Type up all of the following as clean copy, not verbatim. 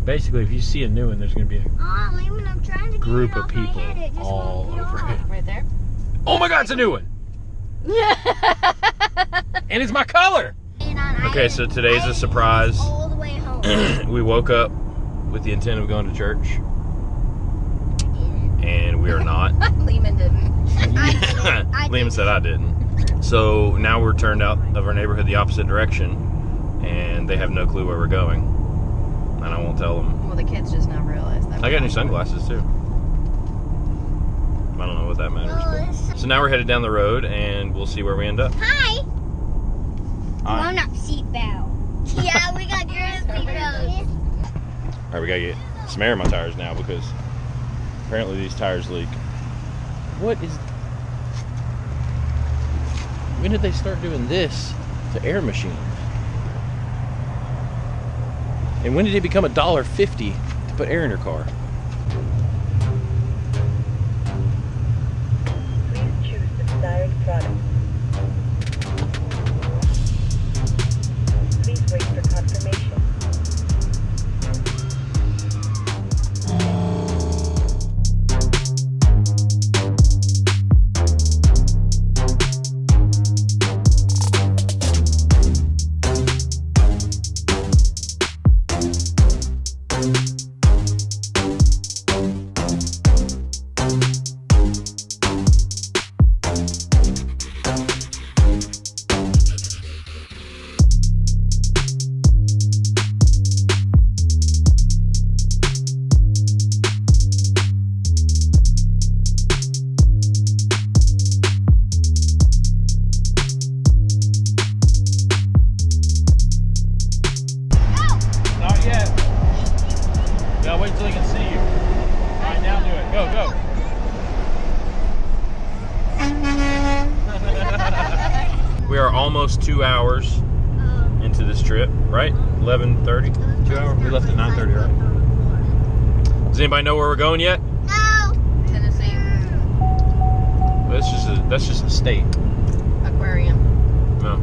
Basically, if you see a new one, there's going to be a Leaman, I'm trying to group of people all over it. Right there? Oh my God, it's a new one! And it's my color! Okay, so today's a surprise. All the way home. We woke up with the intent of going to church. And we are not. Leaman didn't. Leaman said I didn't. So now we're turned out of our neighborhood the opposite direction. And they have no clue where we're going. And I won't tell them. Well, the kids just now realized that. I got new sunglasses too. I don't know what that matters. But. So now we're headed down the road and we'll see where we end up. Hi! Hi. Grown up seatbelt. Yeah, we got grown up seatbelts. Alright, we gotta get some air in my tires now because apparently these tires leak. What is... When did they start doing this to air machines? And when did it become $1.50 to put air in your car? Please choose the desired product. Please wait for confirmation. Wait until he can see you. Alright, now do it. Go, go. We are almost 2 hours into this trip, right? 11:30? 2 hours? We left at 9:30, right? Does anybody know where we're going yet? No! Tennessee. That's just a state. Aquarium. No.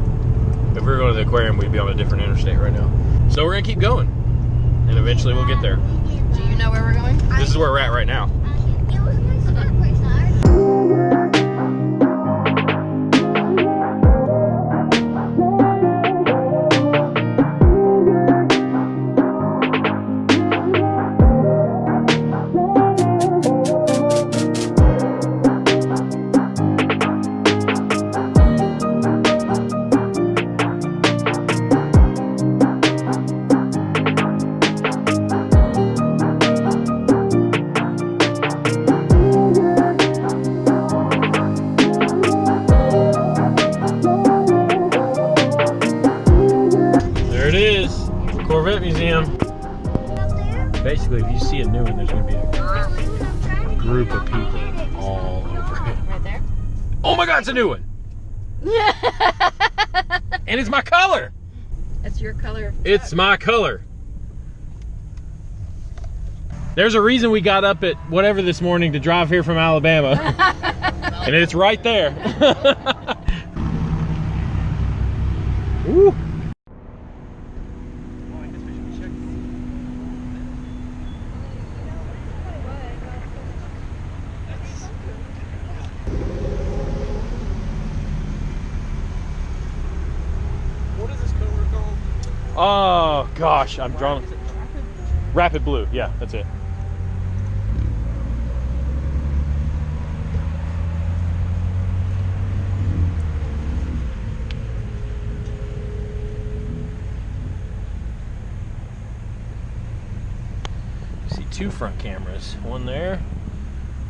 If we were going to the aquarium, we'd be on a different interstate right now. So we're going to keep going. And eventually we'll get there. Do you know where we're going? This is where we're at right now. It was my snack place, Corvette Museum. Basically, if you see a new one, there's going to be a group of people all over it. Right there? Oh my God, it's a new one! And it's my color! That's your color of truck. It's my color. There's a reason we got up at whatever this morning to drive here from Alabama. And it's right there. Woo. Oh gosh, I'm drawing. Rapid Blue, yeah, that's it. You see two front cameras, one there,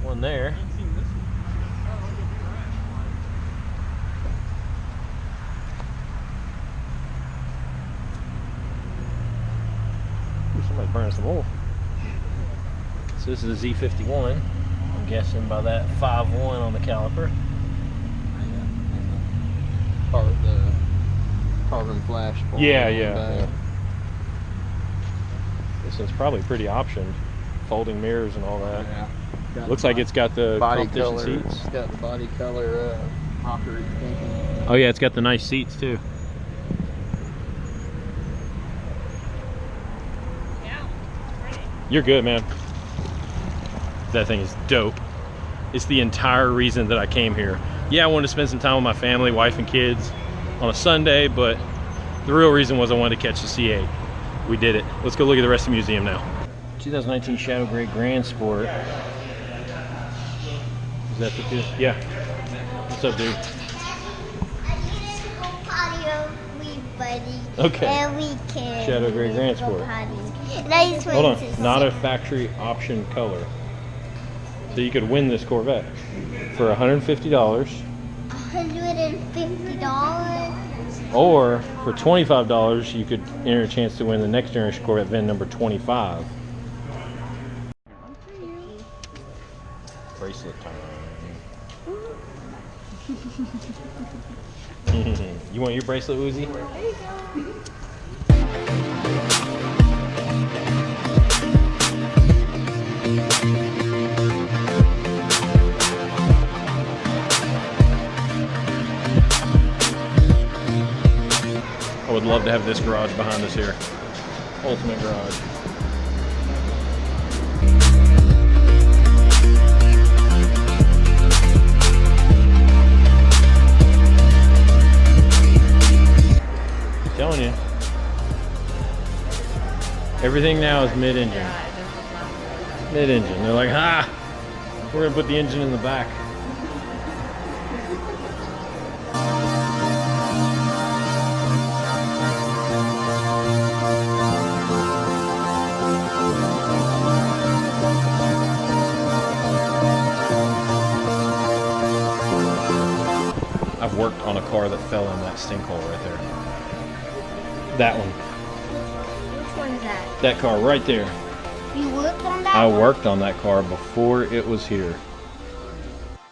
one there. Somebody's burning some oil. So this is a Z51. I'm guessing by that 5.1 on the caliper. The carbon flash. Yeah. This one's probably pretty optioned. Folding mirrors and all that. Yeah. Looks like it's got the body competition color. seats. It's got the body color hopper extension. Oh yeah, it's got the nice seats too. You're good, man. That thing is dope. It's the entire reason that I came here. Yeah, I wanted to spend some time with my family, wife and kids on a Sunday, but the real reason was I wanted to catch the C8. We did it. Let's go look at the rest of the museum now. 2019 Shadow Gray Grand Sport. Is that the kid? Yeah. What's up, dude? Okay. And we can Shadow Gray Grand Sport. Hold on. Not a factory option color. So you could win this Corvette for $150. $150? Or for $25, you could enter a chance to win the next generation Corvette VIN number 25. Bracelet time. You want your bracelet, Uzi? There you go. I would love to have this garage behind us here. Ultimate garage. Telling you. Everything now is mid-engine. Mid-engine. They're like, ha! We're gonna put the engine in the back. I've worked on a car that fell in that sinkhole right there. That one. Which one is that? That car right there. You worked on that I one? worked on that car before it was here.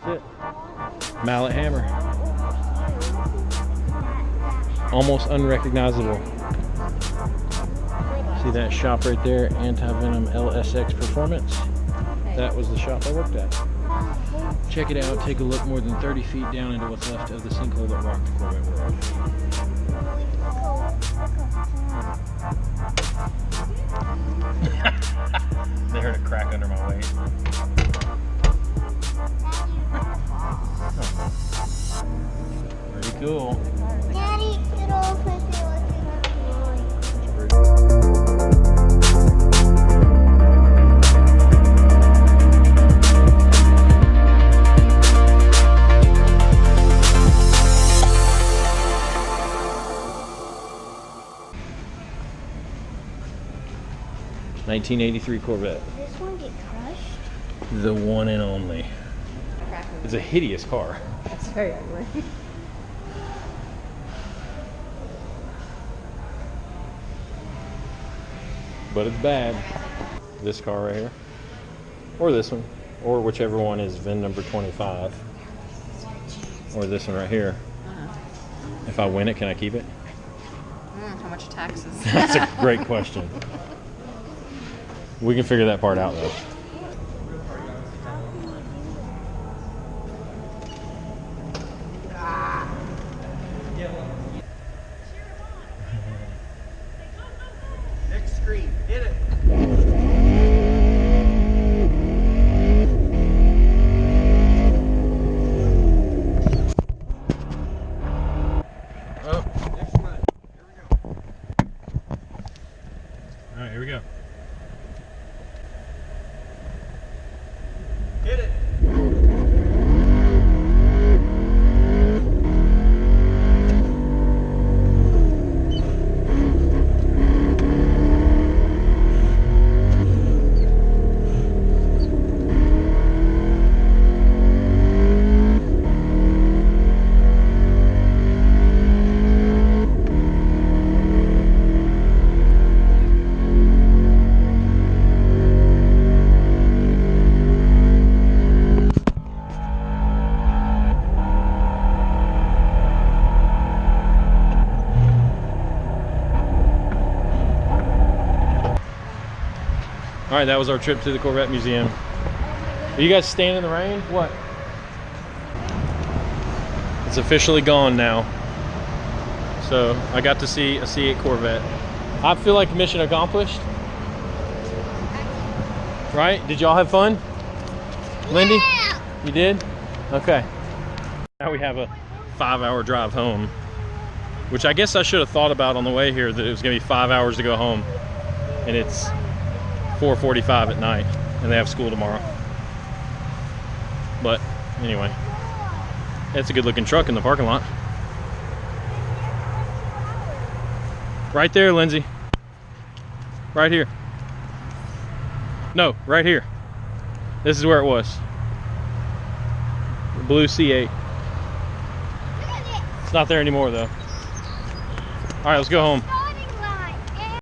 That's it. Mallet hammer. Almost unrecognizable. See that shop right there? Anti-Venom LSX Performance. That was the shop I worked at. Check it out. Take a look more than 30 feet down into what's left of the sinkhole that rocked the Corvette world. They heard a crack under my weight. Pretty cool. Daddy, get off my $1983 Corvette. Did this one get crushed? The one and only. It's a hideous car. It's very ugly. But it's bad. This car right here. Or this one. Or whichever one is VIN number 25. Or this one right here. If I win it, can I keep it? How much taxes? That's a great question. We can figure that part out though. Next screen, hit it. Oh. Next one. Here we go. All right, here we go. Hit it. All right, that was our trip to the Corvette Museum. Are you guys staying in the rain? What? It's officially gone now. So I got to see a C8 Corvette. I feel like mission accomplished. Right? Did y'all have fun? Lindy? Yeah. You did? Okay. Now we have a 5-hour drive home, which I guess I should have thought about on the way here, that it was gonna be 5 hours to go home. And it's 4:45 at night, and they have school tomorrow. But anyway, it's a good looking truck in the parking lot. Right there, Lindsay. Right here. No, right here. This is where it was. The blue C8. It's not there anymore though. All right, let's go home.